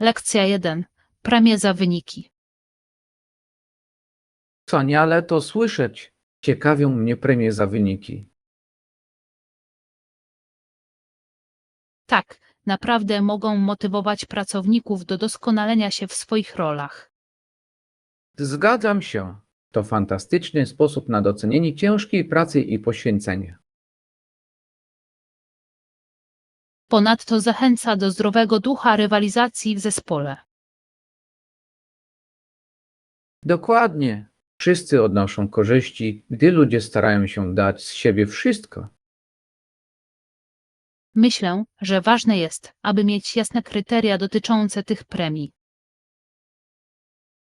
Lekcja 1. Premie za wyniki. Wspaniale to słyszeć. Ciekawią mnie premie za wyniki. Tak, naprawdę mogą motywować pracowników do doskonalenia się w swoich rolach. Zgadzam się. To fantastyczny sposób na docenienie ciężkiej pracy i poświęcenia. Ponadto zachęca do zdrowego ducha rywalizacji w zespole. Dokładnie. Wszyscy odnoszą korzyści, gdy ludzie starają się dać z siebie wszystko. Myślę, że ważne jest, aby mieć jasne kryteria dotyczące tych premii.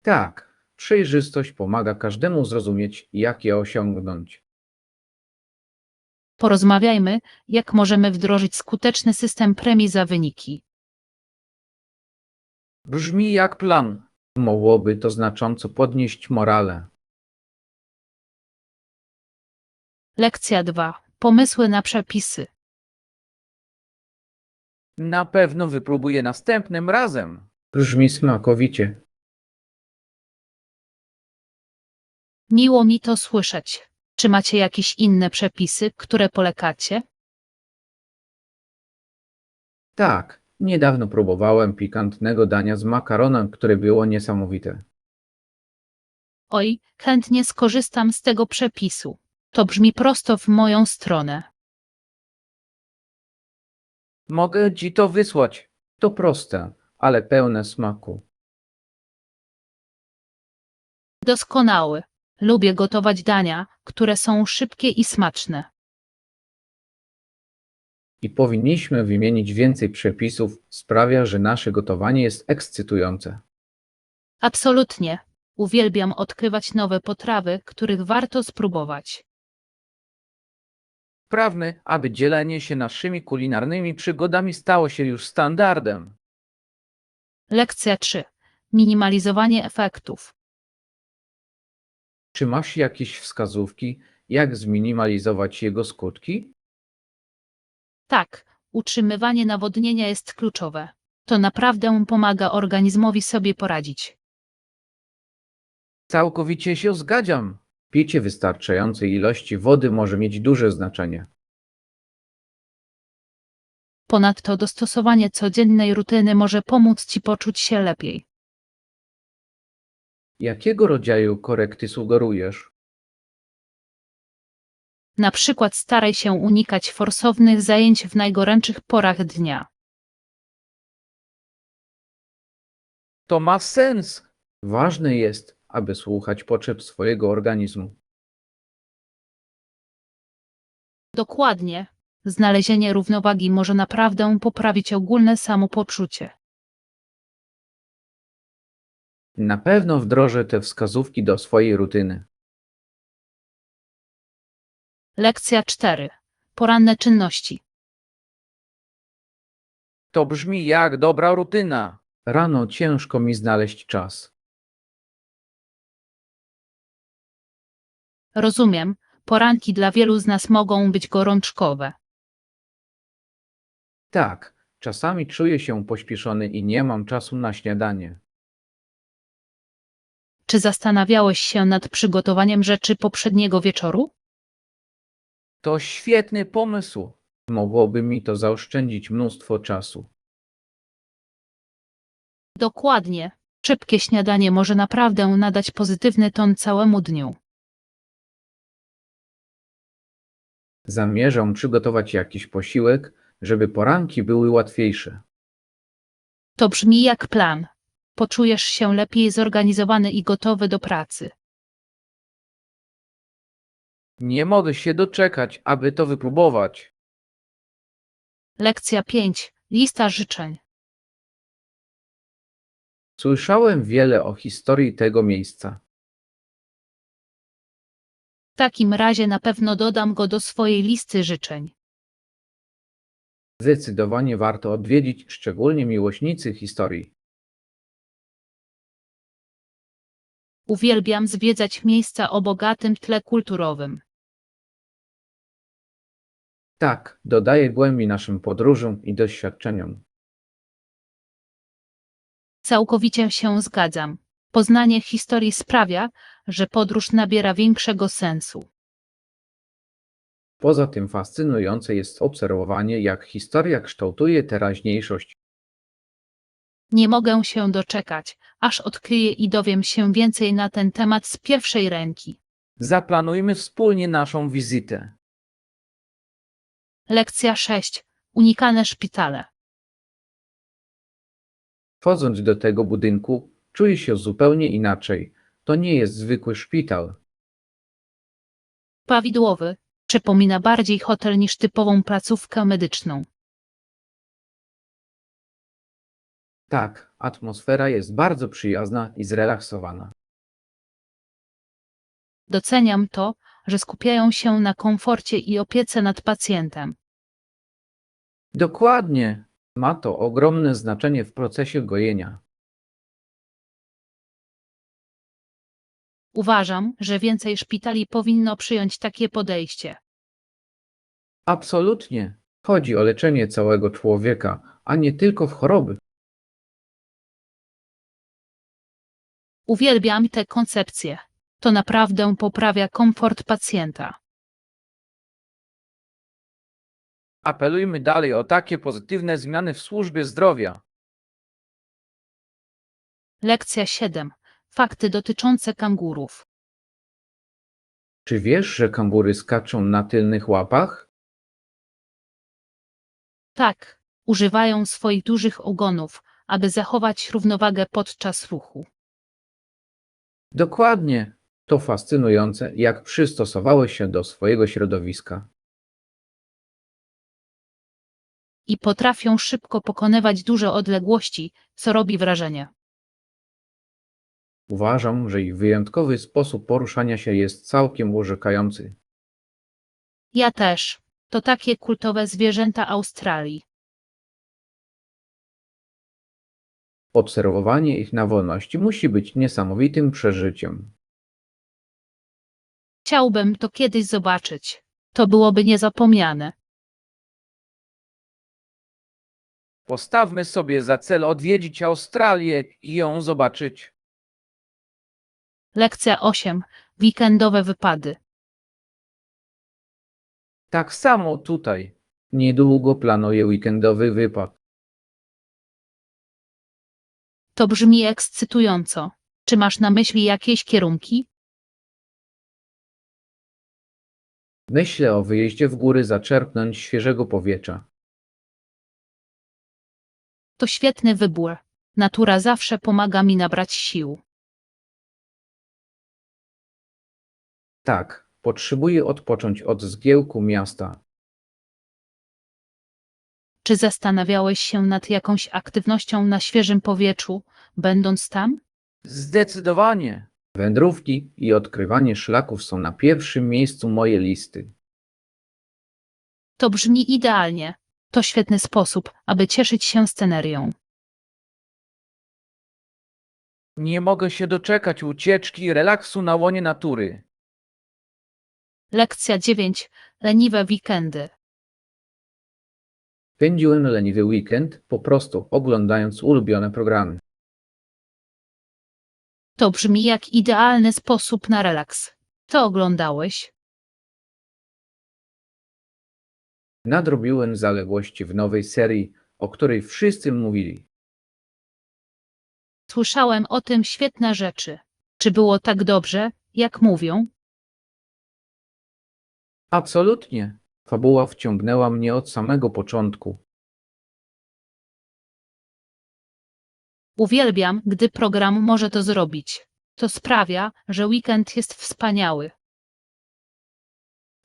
Tak, przejrzystość pomaga każdemu zrozumieć, jak je osiągnąć. Porozmawiajmy, jak możemy wdrożyć skuteczny system premii za wyniki. Brzmi jak plan. Mogłoby to znacząco podnieść morale. Lekcja 2. Pomysły na przepisy. Na pewno wypróbuję następnym razem. Brzmi smakowicie. Miło mi to słyszeć. Czy macie jakieś inne przepisy, które polecacie? Tak, niedawno próbowałem pikantnego dania z makaronem, które było niesamowite. Oj, chętnie skorzystam z tego przepisu. To brzmi prosto w moją stronę. Mogę ci to wysłać. To proste, ale pełne smaku. Doskonały. Lubię gotować dania, które są szybkie i smaczne. I powinniśmy wymienić więcej przepisów, sprawia, że nasze gotowanie jest ekscytujące. Absolutnie. Uwielbiam odkrywać nowe potrawy, których warto spróbować. Prawny, aby dzielenie się naszymi kulinarnymi przygodami stało się już standardem. Lekcja 3. Minimalizowanie efektów. Czy masz jakieś wskazówki, jak zminimalizować jego skutki? Tak, utrzymywanie nawodnienia jest kluczowe. To naprawdę pomaga organizmowi sobie poradzić. Całkowicie się zgadzam. Picie wystarczającej ilości wody może mieć duże znaczenie. Ponadto dostosowanie codziennej rutyny może pomóc Ci poczuć się lepiej. Jakiego rodzaju korekty sugerujesz? Na przykład staraj się unikać forsownych zajęć w najgorętszych porach dnia. To ma sens. Ważne jest, aby słuchać potrzeb swojego organizmu. Dokładnie. Znalezienie równowagi może naprawdę poprawić ogólne samopoczucie. Na pewno wdrożę te wskazówki do swojej rutyny. Lekcja 4. Poranne czynności. To brzmi jak dobra rutyna. Rano ciężko mi znaleźć czas. Rozumiem, poranki dla wielu z nas mogą być gorączkowe. Tak, czasami czuję się pośpieszony i nie mam czasu na śniadanie. Czy zastanawiałeś się nad przygotowaniem rzeczy poprzedniego wieczoru? To świetny pomysł. Mogłoby mi to zaoszczędzić mnóstwo czasu. Dokładnie. Szybkie śniadanie może naprawdę nadać pozytywny ton całemu dniu. Zamierzam przygotować jakiś posiłek, żeby poranki były łatwiejsze. To brzmi jak plan. Poczujesz się lepiej zorganizowany i gotowy do pracy. Nie mogę się doczekać, aby to wypróbować. Lekcja 5. Lista życzeń. Słyszałem wiele o historii tego miejsca. W takim razie na pewno dodam go do swojej listy życzeń. Zdecydowanie warto odwiedzić, szczególnie miłośnicy historii. Uwielbiam zwiedzać miejsca o bogatym tle kulturowym. Tak, dodaje głębi naszym podróżom i doświadczeniom. Całkowicie się zgadzam. Poznanie historii sprawia, że podróż nabiera większego sensu. Poza tym fascynujące jest obserwowanie, jak historia kształtuje teraźniejszość. Nie mogę się doczekać, aż odkryję i dowiem się więcej na ten temat z pierwszej ręki. Zaplanujmy wspólnie naszą wizytę. Lekcja 6. Unikane szpitale. Wchodząc do tego budynku, czuję się zupełnie inaczej. To nie jest zwykły szpital. Prawidłowy. Przypomina bardziej hotel niż typową placówkę medyczną. Tak, atmosfera jest bardzo przyjazna i zrelaksowana. Doceniam to, że skupiają się na komforcie i opiece nad pacjentem. Dokładnie. Ma to ogromne znaczenie w procesie gojenia. Uważam, że więcej szpitali powinno przyjąć takie podejście. Absolutnie. Chodzi o leczenie całego człowieka, a nie tylko w choroby. Uwielbiam tę koncepcję. To naprawdę poprawia komfort pacjenta. Apelujmy dalej o takie pozytywne zmiany w służbie zdrowia. Lekcja 7. Fakty dotyczące kangurów. Czy wiesz, że kangury skaczą na tylnych łapach? Tak, używają swoich dużych ogonów, aby zachować równowagę podczas ruchu. Dokładnie. To fascynujące, jak przystosowały się do swojego środowiska. I potrafią szybko pokonywać duże odległości, co robi wrażenie. Uważam, że ich wyjątkowy sposób poruszania się jest całkiem urzekający. Ja też. To takie kultowe zwierzęta Australii. Obserwowanie ich na wolności musi być niesamowitym przeżyciem. Chciałbym to kiedyś zobaczyć. To byłoby niezapomniane. Postawmy sobie za cel odwiedzić Australię i ją zobaczyć. Lekcja 8. Weekendowe wypady. Tak samo tutaj. Niedługo planuję weekendowy wypad. To brzmi ekscytująco. Czy masz na myśli jakieś kierunki? Myślę o wyjeździe w góry zaczerpnąć świeżego powietrza. To świetny wybór. Natura zawsze pomaga mi nabrać sił. Tak, potrzebuję odpocząć od zgiełku miasta. Czy zastanawiałeś się nad jakąś aktywnością na świeżym powietrzu, będąc tam? Zdecydowanie. Wędrówki i odkrywanie szlaków są na pierwszym miejscu mojej listy. To brzmi idealnie. To świetny sposób, aby cieszyć się scenerią. Nie mogę się doczekać ucieczki i relaksu na łonie natury. Lekcja 9. Leniwe weekendy. Spędziłem leniwy weekend po prostu oglądając ulubione programy. To brzmi jak idealny sposób na relaks. Co oglądałeś? Nadrobiłem zaległości w nowej serii, o której wszyscy mówili. Słyszałem o tym świetne rzeczy. Czy było tak dobrze, jak mówią? Absolutnie. Fabuła wciągnęła mnie od samego początku. Uwielbiam, gdy program może to zrobić. To sprawia, że weekend jest wspaniały.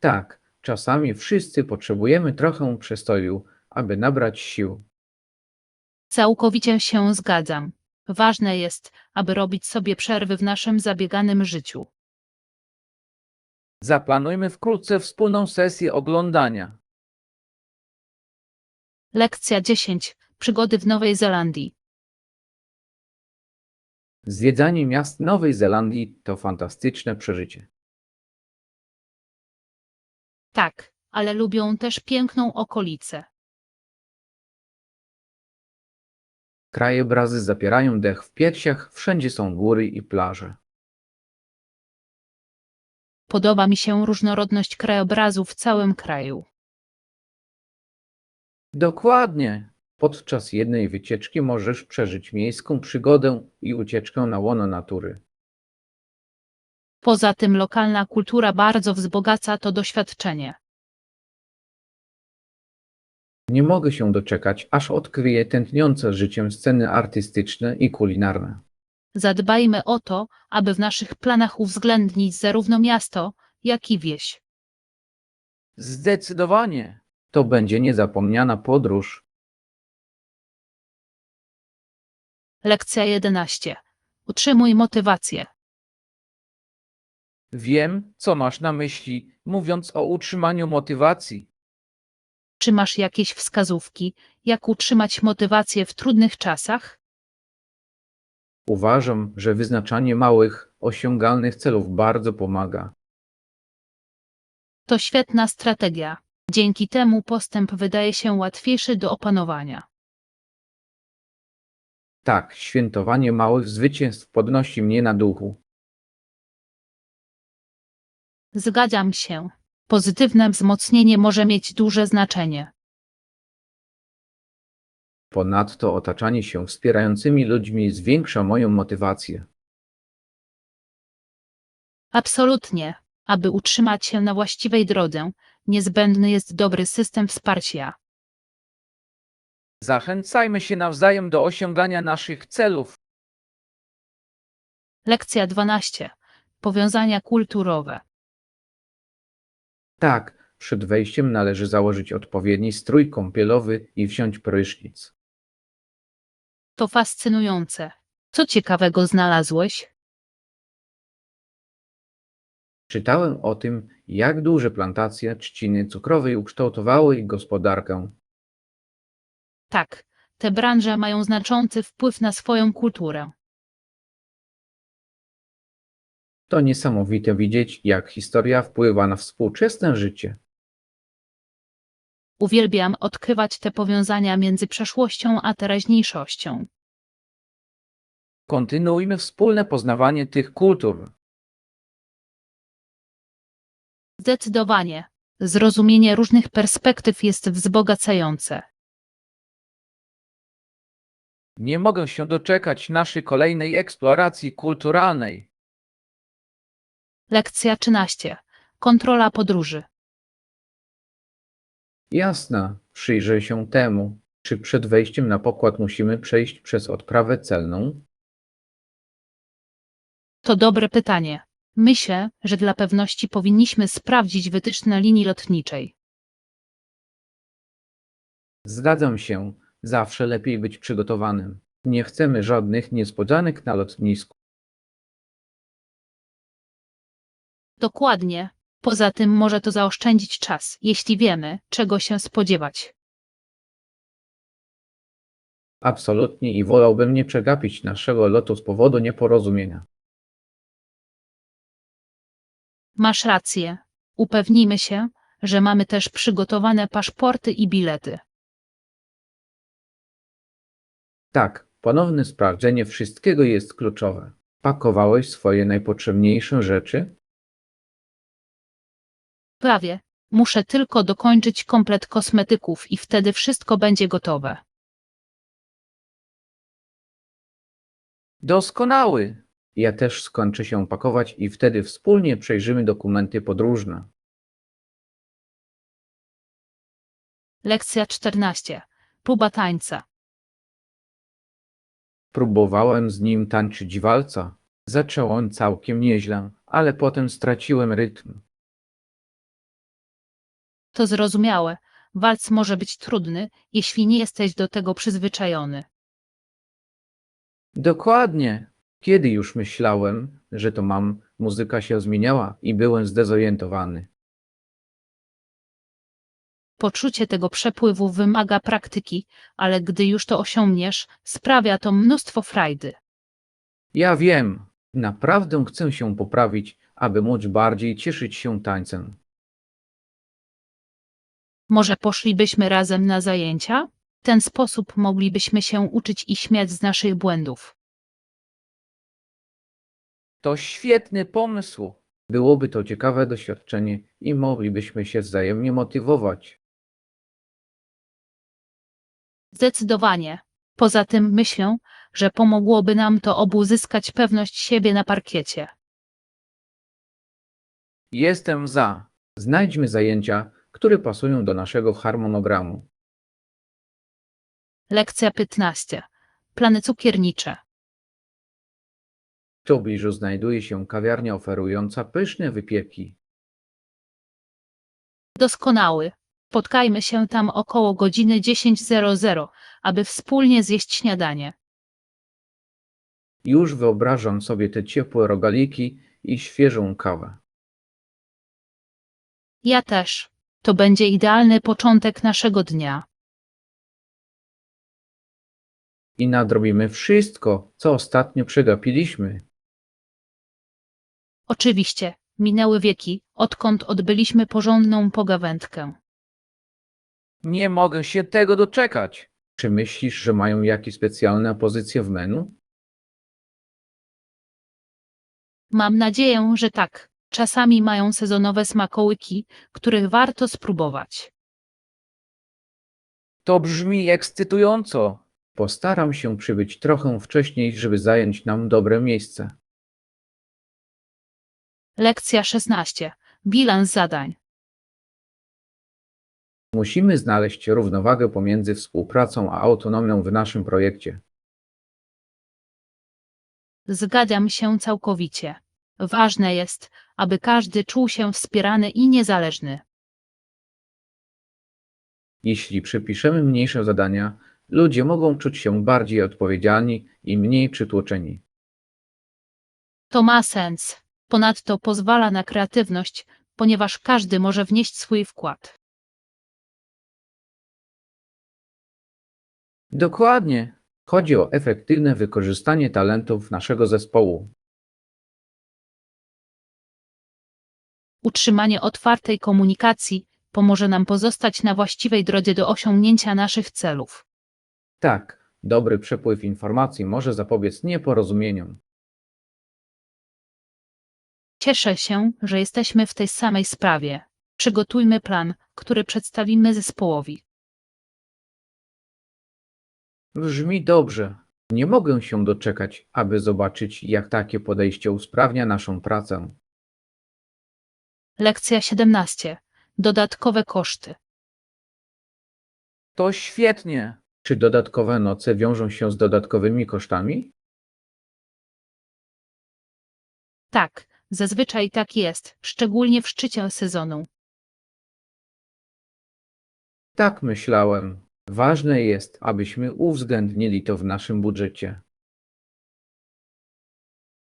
Tak, czasami wszyscy potrzebujemy trochę przestoju, aby nabrać sił. Całkowicie się zgadzam. Ważne jest, aby robić sobie przerwy w naszym zabieganym życiu. Zaplanujmy wkrótce wspólną sesję oglądania. Lekcja 10. Przygody w Nowej Zelandii. Zwiedzanie miast Nowej Zelandii to fantastyczne przeżycie. Tak, ale lubią też piękną okolicę. Krajobrazy zapierają dech w piersiach, wszędzie są góry i plaże. Podoba mi się różnorodność krajobrazu w całym kraju. Dokładnie. Podczas jednej wycieczki możesz przeżyć miejską przygodę i ucieczkę na łono natury. Poza tym lokalna kultura bardzo wzbogaca to doświadczenie. Nie mogę się doczekać, aż odkryję tętniące życiem sceny artystyczne i kulinarne. Zadbajmy o to, aby w naszych planach uwzględnić zarówno miasto, jak i wieś. Zdecydowanie. To będzie niezapomniana podróż. Lekcja 11. Utrzymuj motywację. Wiem, co masz na myśli, mówiąc o utrzymaniu motywacji. Czy masz jakieś wskazówki, jak utrzymać motywację w trudnych czasach? Uważam, że wyznaczanie małych, osiągalnych celów bardzo pomaga. To świetna strategia. Dzięki temu postęp wydaje się łatwiejszy do opanowania. Tak, świętowanie małych zwycięstw podnosi mnie na duchu. Zgadzam się. Pozytywne wzmocnienie może mieć duże znaczenie. Ponadto otaczanie się wspierającymi ludźmi zwiększa moją motywację. Absolutnie. Aby utrzymać się na właściwej drodze, niezbędny jest dobry system wsparcia. Zachęcajmy się nawzajem do osiągania naszych celów. Lekcja 12. Powiązania kulturowe. Tak, przed wejściem należy założyć odpowiedni strój kąpielowy i wziąć prysznic. To fascynujące. Co ciekawego znalazłeś? Czytałem o tym, jak duże plantacje trzciny cukrowej ukształtowały ich gospodarkę. Tak, te branże mają znaczący wpływ na swoją kulturę. To niesamowite widzieć, jak historia wpływa na współczesne życie. Uwielbiam odkrywać te powiązania między przeszłością a teraźniejszością. Kontynuujmy wspólne poznawanie tych kultur. Zdecydowanie. Zrozumienie różnych perspektyw jest wzbogacające. Nie mogę się doczekać naszej kolejnej eksploracji kulturalnej. Lekcja 13. Kontrola podróży. Jasna, przyjrzę się temu, czy przed wejściem na pokład musimy przejść przez odprawę celną. To dobre pytanie. Myślę, że dla pewności powinniśmy sprawdzić wytyczne linii lotniczej. Zgadzam się, zawsze lepiej być przygotowanym. Nie chcemy żadnych niespodzianek na lotnisku. Dokładnie. Poza tym może to zaoszczędzić czas, jeśli wiemy, czego się spodziewać. Absolutnie i wolałbym nie przegapić naszego lotu z powodu nieporozumienia. Masz rację. Upewnijmy się, że mamy też przygotowane paszporty i bilety. Tak, ponowne sprawdzenie wszystkiego jest kluczowe. Pakowałeś swoje najpotrzebniejsze rzeczy? Prawie. Muszę tylko dokończyć komplet kosmetyków i wtedy wszystko będzie gotowe. Doskonały! Ja też skończę się pakować i wtedy wspólnie przejrzymy dokumenty podróżne. Lekcja 14. Próba tańca. Próbowałem z nim tańczyć walca. Zacząłem całkiem nieźle, ale potem straciłem rytm. To zrozumiałe. Walc może być trudny, jeśli nie jesteś do tego przyzwyczajony. Dokładnie. Kiedy już myślałem, że to mam, muzyka się zmieniała i byłem zdezorientowany. Poczucie tego przepływu wymaga praktyki, ale gdy już to osiągniesz, sprawia to mnóstwo frajdy. Ja wiem, naprawdę chcę się poprawić, aby móc bardziej cieszyć się tańcem. Może poszlibyśmy razem na zajęcia? W ten sposób moglibyśmy się uczyć i śmiać z naszych błędów. To świetny pomysł. Byłoby to ciekawe doświadczenie i moglibyśmy się wzajemnie motywować. Zdecydowanie. Poza tym myślę, że pomogłoby nam to obu uzyskać pewność siebie na parkiecie. Jestem za. Znajdźmy zajęcia, które pasują do naszego harmonogramu. Lekcja 15. Plany cukiernicze. W pobliżu znajduje się kawiarnia oferująca pyszne wypieki. Doskonały. Spotkajmy się tam około godziny 10:00, aby wspólnie zjeść śniadanie. Już wyobrażam sobie te ciepłe rogaliki i świeżą kawę. Ja też. To będzie idealny początek naszego dnia. I nadrobimy wszystko, co ostatnio przegapiliśmy. Oczywiście, minęły wieki, odkąd odbyliśmy porządną pogawędkę. Nie mogę się tego doczekać. Czy myślisz, że mają jakieś specjalne pozycje w menu? Mam nadzieję, że tak. Czasami mają sezonowe smakołyki, których warto spróbować. To brzmi ekscytująco. Postaram się przybyć trochę wcześniej, żeby zająć nam dobre miejsce. Lekcja 16. Bilans zadań. Musimy znaleźć równowagę pomiędzy współpracą a autonomią w naszym projekcie. Zgadzam się całkowicie. Ważne jest, aby każdy czuł się wspierany i niezależny. Jeśli przypiszemy mniejsze zadania, ludzie mogą czuć się bardziej odpowiedzialni i mniej przytłoczeni. To ma sens. Ponadto pozwala na kreatywność, ponieważ każdy może wnieść swój wkład. Dokładnie. Chodzi o efektywne wykorzystanie talentów naszego zespołu. Utrzymanie otwartej komunikacji pomoże nam pozostać na właściwej drodze do osiągnięcia naszych celów. Tak, dobry przepływ informacji może zapobiec nieporozumieniom. Cieszę się, że jesteśmy w tej samej sprawie. Przygotujmy plan, który przedstawimy zespołowi. Brzmi dobrze. Nie mogę się doczekać, aby zobaczyć, jak takie podejście usprawnia naszą pracę. Lekcja 17. Dodatkowe koszty. To świetnie. Czy dodatkowe noce wiążą się z dodatkowymi kosztami? Tak, zazwyczaj tak jest, szczególnie w szczycie sezonu. Tak myślałem. Ważne jest, abyśmy uwzględnili to w naszym budżecie.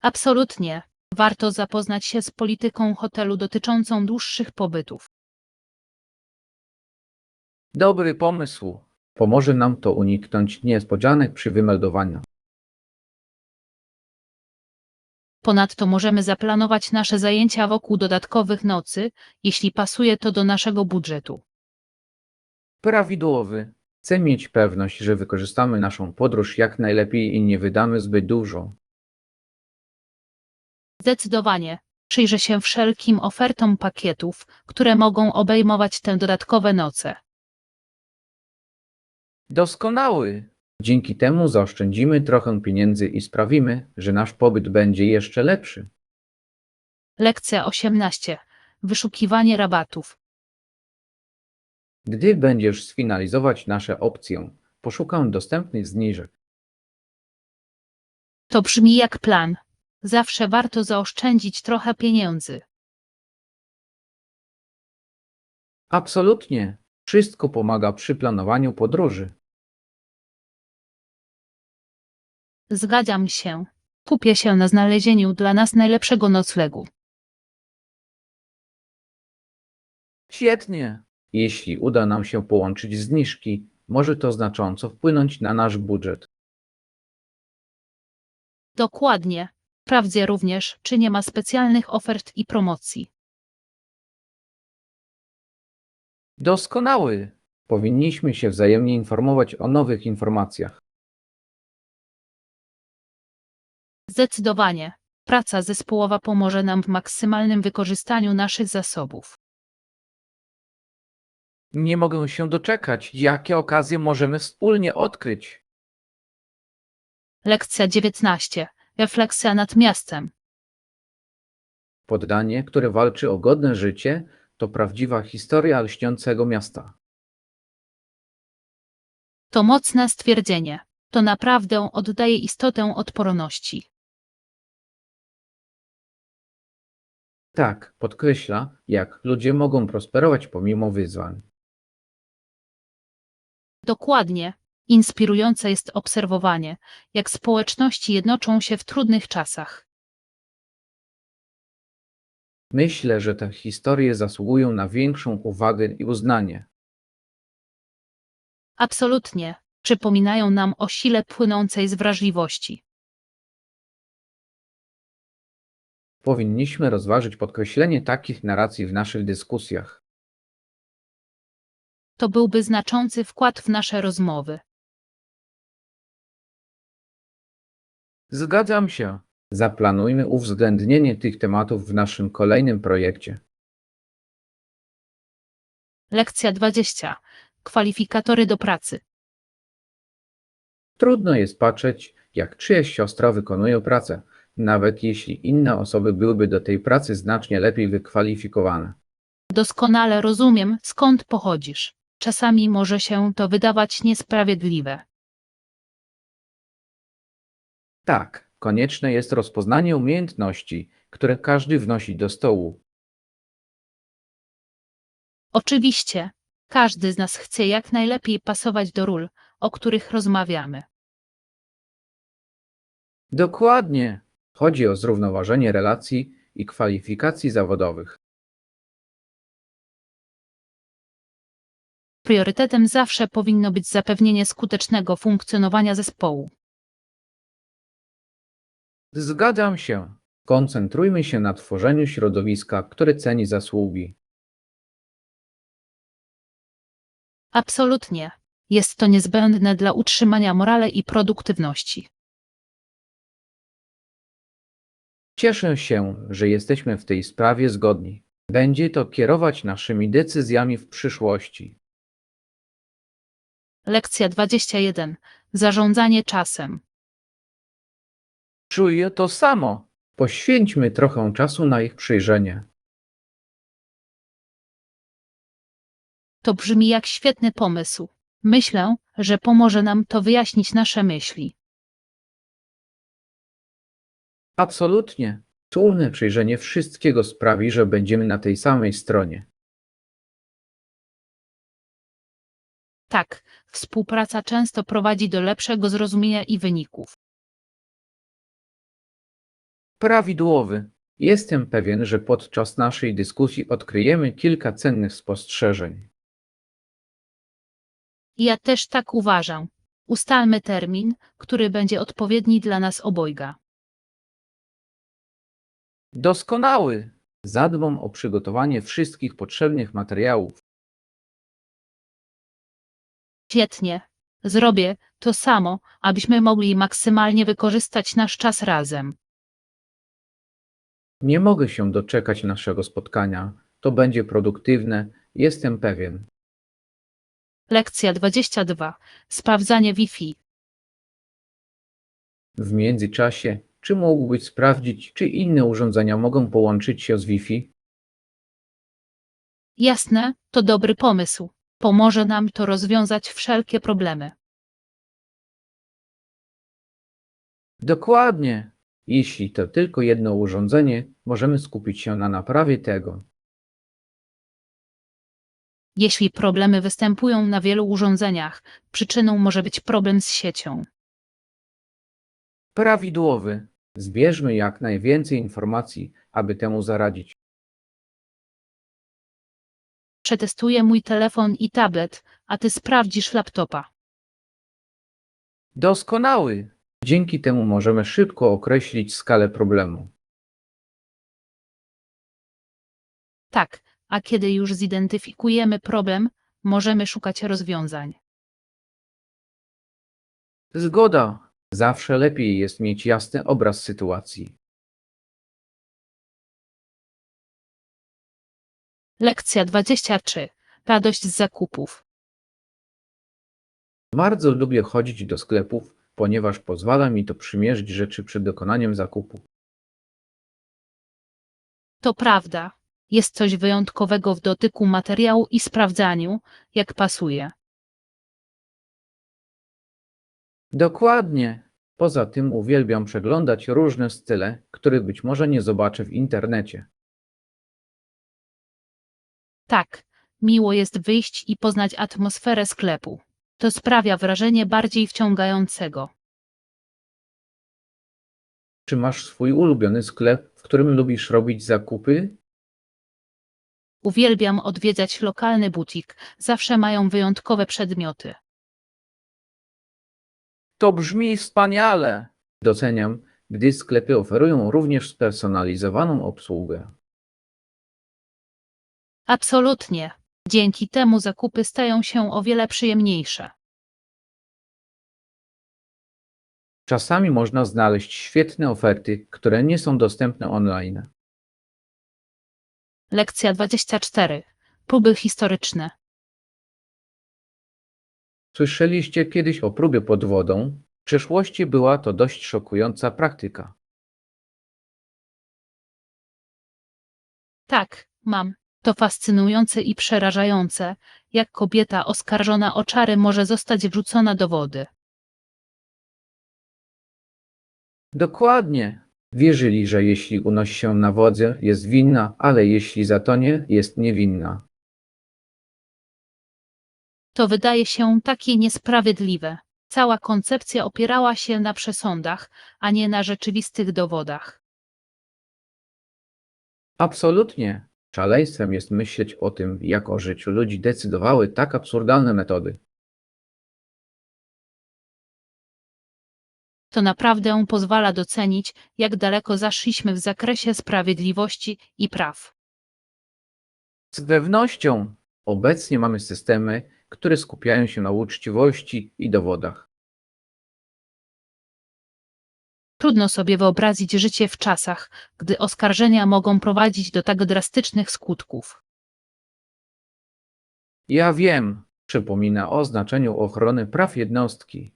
Absolutnie. Warto zapoznać się z polityką hotelu dotyczącą dłuższych pobytów. Dobry pomysł. Pomoże nam to uniknąć niespodzianek przy wymeldowaniu. Ponadto możemy zaplanować nasze zajęcia wokół dodatkowych nocy, jeśli pasuje to do naszego budżetu. Prawidłowy. Chcę mieć pewność, że wykorzystamy naszą podróż jak najlepiej i nie wydamy zbyt dużo. Zdecydowanie. Przyjrzę się wszelkim ofertom pakietów, które mogą obejmować te dodatkowe noce. Doskonały. Dzięki temu zaoszczędzimy trochę pieniędzy i sprawimy, że nasz pobyt będzie jeszcze lepszy. Lekcja 18. Wyszukiwanie rabatów. Gdy będziesz sfinalizować nasze opcje, poszukam dostępnych zniżek. To brzmi jak plan. Zawsze warto zaoszczędzić trochę pieniędzy. Absolutnie. Wszystko pomaga przy planowaniu podróży. Zgadzam się. Kupię się na znalezieniu dla nas najlepszego noclegu. Świetnie. Jeśli uda nam się połączyć zniżki, może to znacząco wpłynąć na nasz budżet. Dokładnie. Sprawdzę również, czy nie ma specjalnych ofert i promocji. Doskonały. Powinniśmy się wzajemnie informować o nowych informacjach. Zdecydowanie. Praca zespołowa pomoże nam w maksymalnym wykorzystaniu naszych zasobów. Nie mogę się doczekać, jakie okazje możemy wspólnie odkryć. Lekcja 19. Refleksja nad miastem. Poddanie, które walczy o godne życie, to prawdziwa historia lśniącego miasta. To mocne stwierdzenie. To naprawdę oddaje istotę odporności. Tak, podkreśla, jak ludzie mogą prosperować pomimo wyzwań. Dokładnie. Inspirujące jest obserwowanie, jak społeczności jednoczą się w trudnych czasach. Myślę, że te historie zasługują na większą uwagę i uznanie. Absolutnie. Przypominają nam o sile płynącej z wrażliwości. Powinniśmy rozważyć podkreślenie takich narracji w naszych dyskusjach. To byłby znaczący wkład w nasze rozmowy. Zgadzam się. Zaplanujmy uwzględnienie tych tematów w naszym kolejnym projekcie. Lekcja 20. Kwalifikatory do pracy. Trudno jest patrzeć, jak czyjaś siostra wykonuje pracę, nawet jeśli inne osoby byłyby do tej pracy znacznie lepiej wykwalifikowane. Doskonale rozumiem, skąd pochodzisz. Czasami może się to wydawać niesprawiedliwe. Tak, konieczne jest rozpoznanie umiejętności, które każdy wnosi do stołu. Oczywiście, każdy z nas chce jak najlepiej pasować do ról, o których rozmawiamy. Dokładnie. Chodzi o zrównoważenie relacji i kwalifikacji zawodowych. Priorytetem zawsze powinno być zapewnienie skutecznego funkcjonowania zespołu. Zgadzam się. Koncentrujmy się na tworzeniu środowiska, które ceni zasługi. Absolutnie. Jest to niezbędne dla utrzymania morale i produktywności. Cieszę się, że jesteśmy w tej sprawie zgodni. Będzie to kierować naszymi decyzjami w przyszłości. Lekcja 21. Zarządzanie czasem. Czuję to samo. Poświęćmy trochę czasu na ich przyjrzenie. To brzmi jak świetny pomysł. Myślę, że pomoże nam to wyjaśnić nasze myśli. Absolutnie. Wspólne przyjrzenie wszystkiego sprawi, że będziemy na tej samej stronie. Tak, współpraca często prowadzi do lepszego zrozumienia i wyników. Prawidłowy. Jestem pewien, że podczas naszej dyskusji odkryjemy kilka cennych spostrzeżeń. Ja też tak uważam. Ustalmy termin, który będzie odpowiedni dla nas obojga. Doskonały. Zadbam o przygotowanie wszystkich potrzebnych materiałów. Świetnie. Zrobię to samo, abyśmy mogli maksymalnie wykorzystać nasz czas razem. Nie mogę się doczekać naszego spotkania. To będzie produktywne, jestem pewien. Lekcja 22. Sprawdzanie Wi-Fi. W międzyczasie, czy mógłbyś sprawdzić, czy inne urządzenia mogą połączyć się z Wi-Fi? Jasne, to dobry pomysł. Pomoże nam to rozwiązać wszelkie problemy. Dokładnie. Jeśli to tylko jedno urządzenie, możemy skupić się na naprawie tego. Jeśli problemy występują na wielu urządzeniach, przyczyną może być problem z siecią. Prawidłowy. Zbierzmy jak najwięcej informacji, aby temu zaradzić. Przetestuję mój telefon i tablet, a ty sprawdzisz laptopa. Doskonały. Dzięki temu możemy szybko określić skalę problemu. Tak, a kiedy już zidentyfikujemy problem, możemy szukać rozwiązań. Zgoda. Zawsze lepiej jest mieć jasny obraz sytuacji. Lekcja 23. Radość z zakupów. Bardzo lubię chodzić do sklepów, ponieważ pozwala mi to przymierzyć rzeczy przed dokonaniem zakupu. To prawda. Jest coś wyjątkowego w dotyku materiału i sprawdzaniu, jak pasuje. Dokładnie. Poza tym uwielbiam przeglądać różne style, których być może nie zobaczę w internecie. Tak, miło jest wyjść i poznać atmosferę sklepu. To sprawia wrażenie bardziej wciągającego. Czy masz swój ulubiony sklep, w którym lubisz robić zakupy? Uwielbiam odwiedzać lokalny butik, zawsze mają wyjątkowe przedmioty. To brzmi wspaniale. Doceniam, gdy sklepy oferują również spersonalizowaną obsługę. Absolutnie. Dzięki temu zakupy stają się o wiele przyjemniejsze. Czasami można znaleźć świetne oferty, które nie są dostępne online. Lekcja 24. Próby historyczne. Słyszeliście kiedyś o próbie pod wodą? W przeszłości była to dość szokująca praktyka. Tak, mam. To fascynujące i przerażające, jak kobieta oskarżona o czary może zostać wrzucona do wody. Dokładnie. Wierzyli, że jeśli unosi się na wodzie, jest winna, ale jeśli zatonie, jest niewinna. To wydaje się takie niesprawiedliwe. Cała koncepcja opierała się na przesądach, a nie na rzeczywistych dowodach. Absolutnie. Szaleństwem jest myśleć o tym, jak o życiu ludzi decydowały tak absurdalne metody. To naprawdę pozwala docenić, jak daleko zaszliśmy w zakresie sprawiedliwości i praw. Z pewnością obecnie mamy systemy, które skupiają się na uczciwości i dowodach. Trudno sobie wyobrazić życie w czasach, gdy oskarżenia mogą prowadzić do tak drastycznych skutków. Ja wiem, przypomina o znaczeniu ochrony praw jednostki.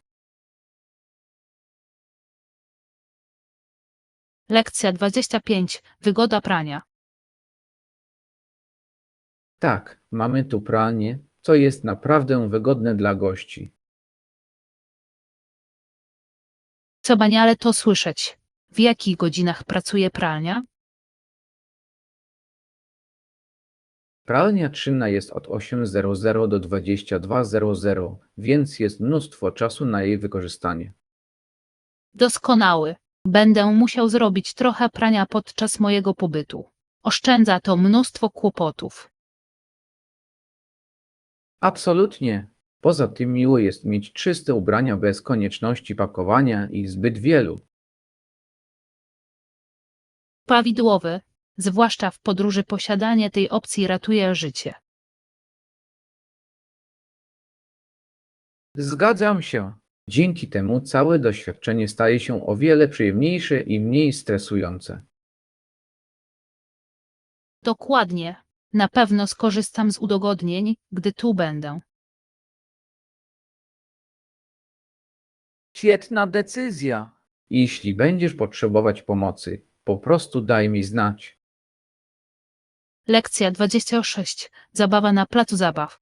Lekcja 25. Wygoda prania. Tak, mamy tu pranie, co jest naprawdę wygodne dla gości. Co wspaniale to słyszeć. W jakich godzinach pracuje pralnia? Pralnia czynna jest od 8:00 do 22:00, więc jest mnóstwo czasu na jej wykorzystanie. Doskonały. Będę musiał zrobić trochę prania podczas mojego pobytu. Oszczędza to mnóstwo kłopotów. Absolutnie. Poza tym miło jest mieć czyste ubrania bez konieczności pakowania ich zbyt wielu. Prawidłowy, zwłaszcza w podróży posiadanie tej opcji ratuje życie. Zgadzam się. Dzięki temu całe doświadczenie staje się o wiele przyjemniejsze i mniej stresujące. Dokładnie. Na pewno skorzystam z udogodnień, gdy tu będę. Świetna decyzja. Jeśli będziesz potrzebować pomocy, po prostu daj mi znać. Lekcja 26. Zabawa na placu zabaw.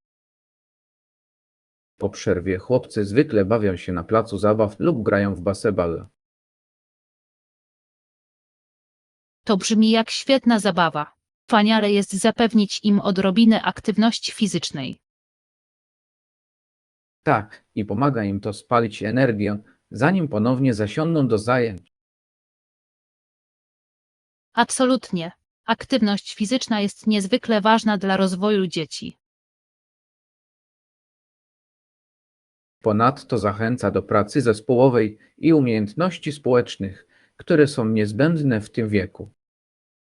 Po przerwie chłopcy zwykle bawią się na placu zabaw lub grają w baseball. To brzmi jak świetna zabawa. Wspaniale jest zapewnić im odrobinę aktywności fizycznej. Tak, i pomaga im to spalić energię, zanim ponownie zasiądą do zajęć. Absolutnie. Aktywność fizyczna jest niezwykle ważna dla rozwoju dzieci. Ponadto zachęca do pracy zespołowej i umiejętności społecznych, które są niezbędne w tym wieku.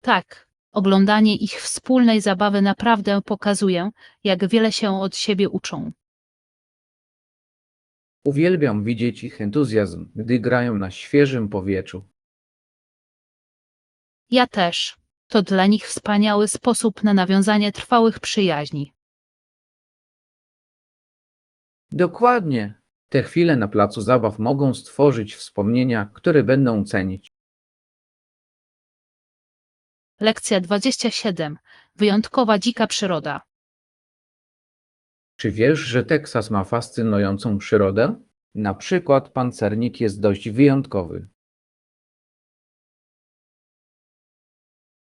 Tak, Oglądanie ich wspólnej zabawy naprawdę pokazuje, jak wiele się od siebie uczą. Uwielbiam widzieć ich entuzjazm, gdy grają na świeżym powietrzu. Ja też. To dla nich wspaniały sposób na nawiązanie trwałych przyjaźni. Dokładnie. Te chwile na placu zabaw mogą stworzyć wspomnienia, które będą cenić. Lekcja 27. Wyjątkowa dzika przyroda. Czy wiesz, że Teksas ma fascynującą przyrodę? Na przykład pancernik jest dość wyjątkowy.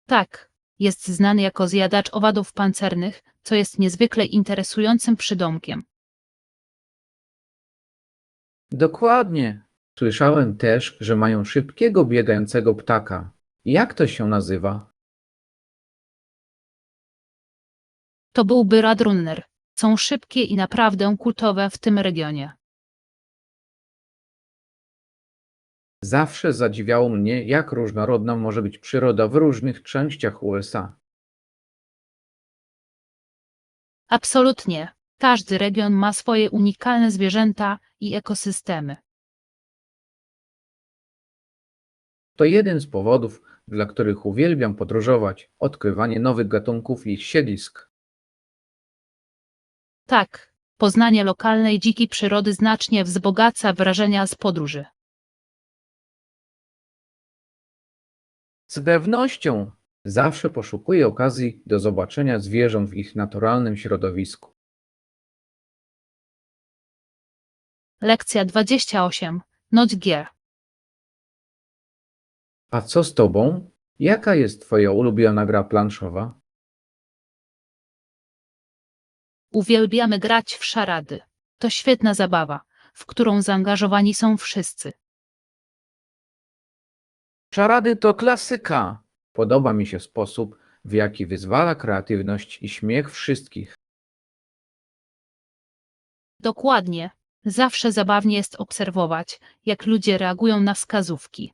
Tak, jest znany jako zjadacz owadów pancernych, co jest niezwykle interesującym przydomkiem. Dokładnie. Słyszałem też, że mają szybkiego biegającego ptaka. Jak to się nazywa? To byłby Roadrunner. Są szybkie i naprawdę kultowe w tym regionie. Zawsze zadziwiało mnie, jak różnorodna może być przyroda w różnych częściach USA. Absolutnie. Każdy region ma swoje unikalne zwierzęta i ekosystemy. To jeden z powodów, dla których uwielbiam podróżować, odkrywanie nowych gatunków i ich siedlisk. Tak, poznanie lokalnej dzikiej przyrody znacznie wzbogaca wrażenia z podróży. Z pewnością zawsze poszukuję okazji do zobaczenia zwierząt w ich naturalnym środowisku. Lekcja 28. Noc gier. A co z tobą? Jaka jest twoja ulubiona gra planszowa? Uwielbiamy grać w szarady. To świetna zabawa, w którą zaangażowani są wszyscy. Szarady to klasyka. Podoba mi się sposób, w jaki wyzwala kreatywność i śmiech wszystkich. Dokładnie. Zawsze zabawnie jest obserwować, jak ludzie reagują na wskazówki.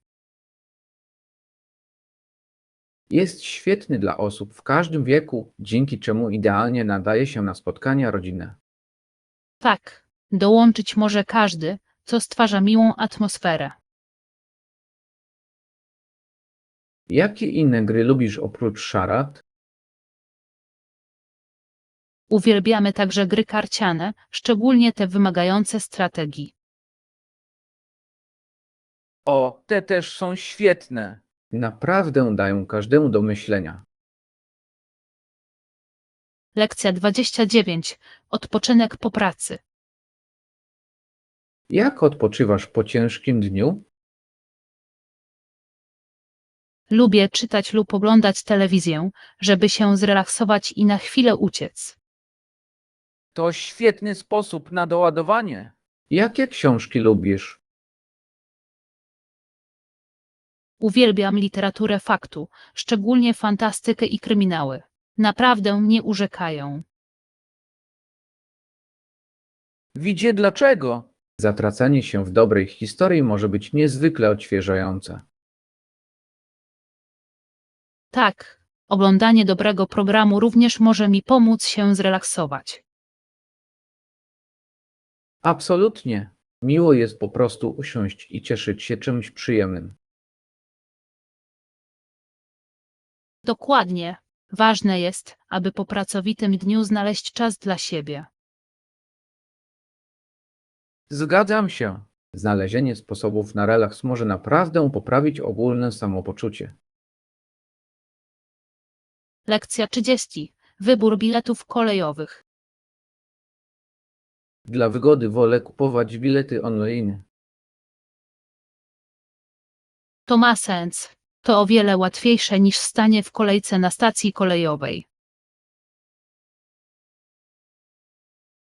Jest świetny dla osób w każdym wieku, dzięki czemu idealnie nadaje się na spotkania rodzinne. Tak, dołączyć może każdy, co stwarza miłą atmosferę. Jakie inne gry lubisz oprócz szarad? Uwielbiamy także gry karciane, szczególnie te wymagające strategii. O, te też są świetne. Naprawdę dają każdemu do myślenia. Lekcja 29. Odpoczynek po pracy. Jak odpoczywasz po ciężkim dniu? Lubię czytać lub oglądać telewizję, żeby się zrelaksować i na chwilę uciec. To świetny sposób na doładowanie. Jakie książki lubisz? Uwielbiam literaturę faktu, szczególnie fantastykę i kryminały. Naprawdę mnie urzekają. Widzie dlaczego. Zatracanie się w dobrej historii może być niezwykle odświeżające. Tak, oglądanie dobrego programu również może mi pomóc się zrelaksować. Absolutnie. Miło jest po prostu usiąść i cieszyć się czymś przyjemnym. Dokładnie. Ważne jest, aby po pracowitym dniu znaleźć czas dla siebie. Zgadzam się. Znalezienie sposobów na relaks może naprawdę poprawić ogólne samopoczucie. Lekcja 30. Wybór biletów kolejowych. Dla wygody wolę kupować bilety online. To ma sens. To o wiele łatwiejsze niż stanie w kolejce na stacji kolejowej.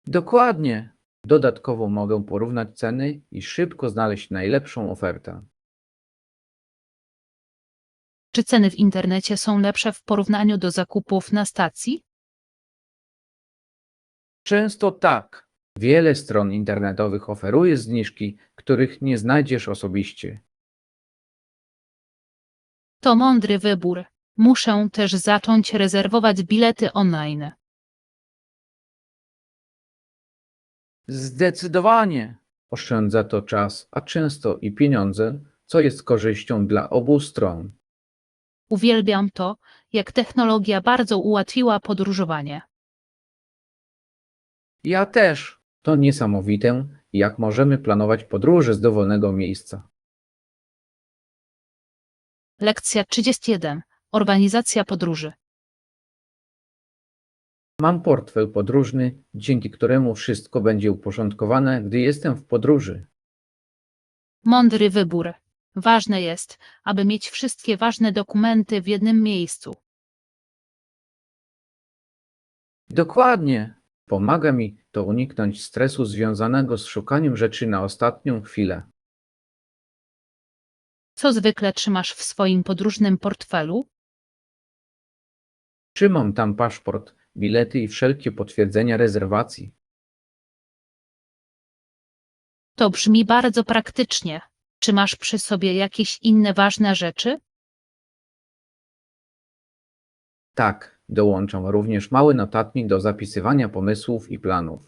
Dokładnie. Dodatkowo mogę porównać ceny i szybko znaleźć najlepszą ofertę. Czy ceny w internecie są lepsze w porównaniu do zakupów na stacji? Często tak. Wiele stron internetowych oferuje zniżki, których nie znajdziesz osobiście. To mądry wybór. Muszę też zacząć rezerwować bilety online. Zdecydowanie. Oszczędza to czas, a często i pieniądze, co jest korzyścią dla obu stron. Uwielbiam to, jak technologia bardzo ułatwiła podróżowanie. Ja też. To niesamowite, jak możemy planować podróże z dowolnego miejsca. Lekcja 31. Organizacja podróży. Mam portfel podróżny, dzięki któremu wszystko będzie uporządkowane, gdy jestem w podróży. Mądry wybór. Ważne jest, aby mieć wszystkie ważne dokumenty w jednym miejscu. Dokładnie. Pomaga mi to uniknąć stresu związanego z szukaniem rzeczy na ostatnią chwilę. Co zwykle trzymasz w swoim podróżnym portfelu? Trzymam tam paszport, bilety i wszelkie potwierdzenia rezerwacji. To brzmi bardzo praktycznie. Czy masz przy sobie jakieś inne ważne rzeczy? Tak, dołączam również mały notatnik do zapisywania pomysłów i planów.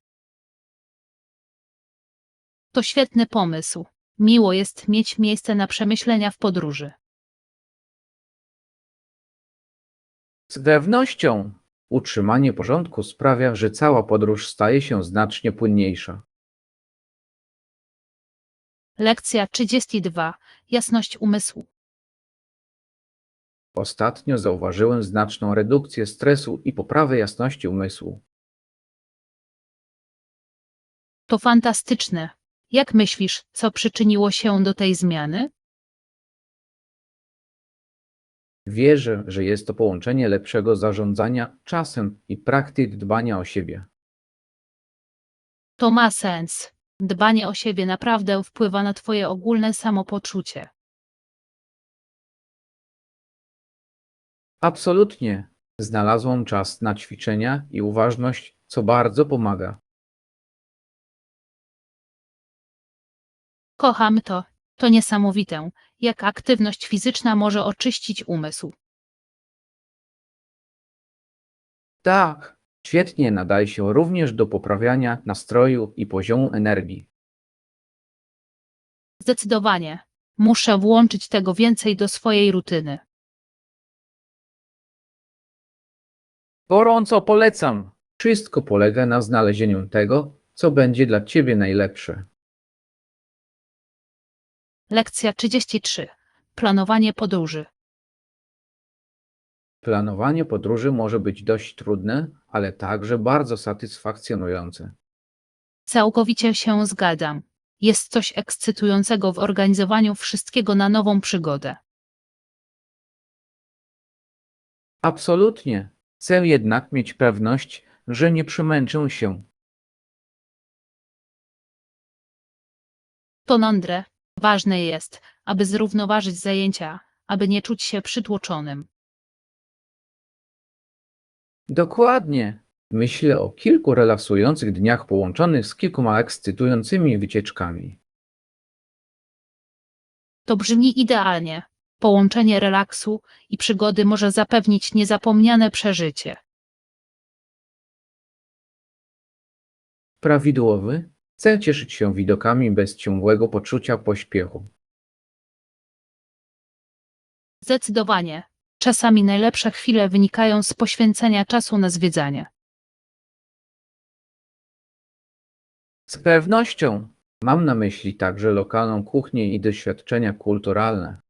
To świetny pomysł. Miło jest mieć miejsce na przemyślenia w podróży. Z pewnością utrzymanie porządku sprawia, że cała podróż staje się znacznie płynniejsza. Lekcja 32. Jasność umysłu. Ostatnio zauważyłem znaczną redukcję stresu i poprawę jasności umysłu. To fantastyczne. Jak myślisz, co przyczyniło się do tej zmiany? Wierzę, że jest to połączenie lepszego zarządzania czasem i praktyk dbania o siebie. To ma sens. Dbanie o siebie naprawdę wpływa na twoje ogólne samopoczucie. Absolutnie. Znalazłam czas na ćwiczenia i uważność, co bardzo pomaga. Kocham to. To niesamowite, jak aktywność fizyczna może oczyścić umysł. Tak, świetnie nadaje się również do poprawiania nastroju i poziomu energii. Zdecydowanie. Muszę włączyć tego więcej do swojej rutyny. Gorąco polecam. Wszystko polega na znalezieniu tego, co będzie dla Ciebie najlepsze. Lekcja 33. Planowanie podróży. Planowanie podróży może być dość trudne, ale także bardzo satysfakcjonujące. Całkowicie się zgadzam. Jest coś ekscytującego w organizowaniu wszystkiego na nową przygodę. Absolutnie. Chcę jednak mieć pewność, że nie przemęczę się. To mądre. Ważne jest, aby zrównoważyć zajęcia, aby nie czuć się przytłoczonym. Dokładnie. Myślę o kilku relaksujących dniach połączonych z kilkoma ekscytującymi wycieczkami. To brzmi idealnie. Połączenie relaksu i przygody może zapewnić niezapomniane przeżycie. Prawidłowy. Chcę cieszyć się widokami bez ciągłego poczucia pośpiechu. Zdecydowanie. Czasami najlepsze chwile wynikają z poświęcenia czasu na zwiedzanie. Z pewnością mam na myśli także lokalną kuchnię i doświadczenia kulturalne.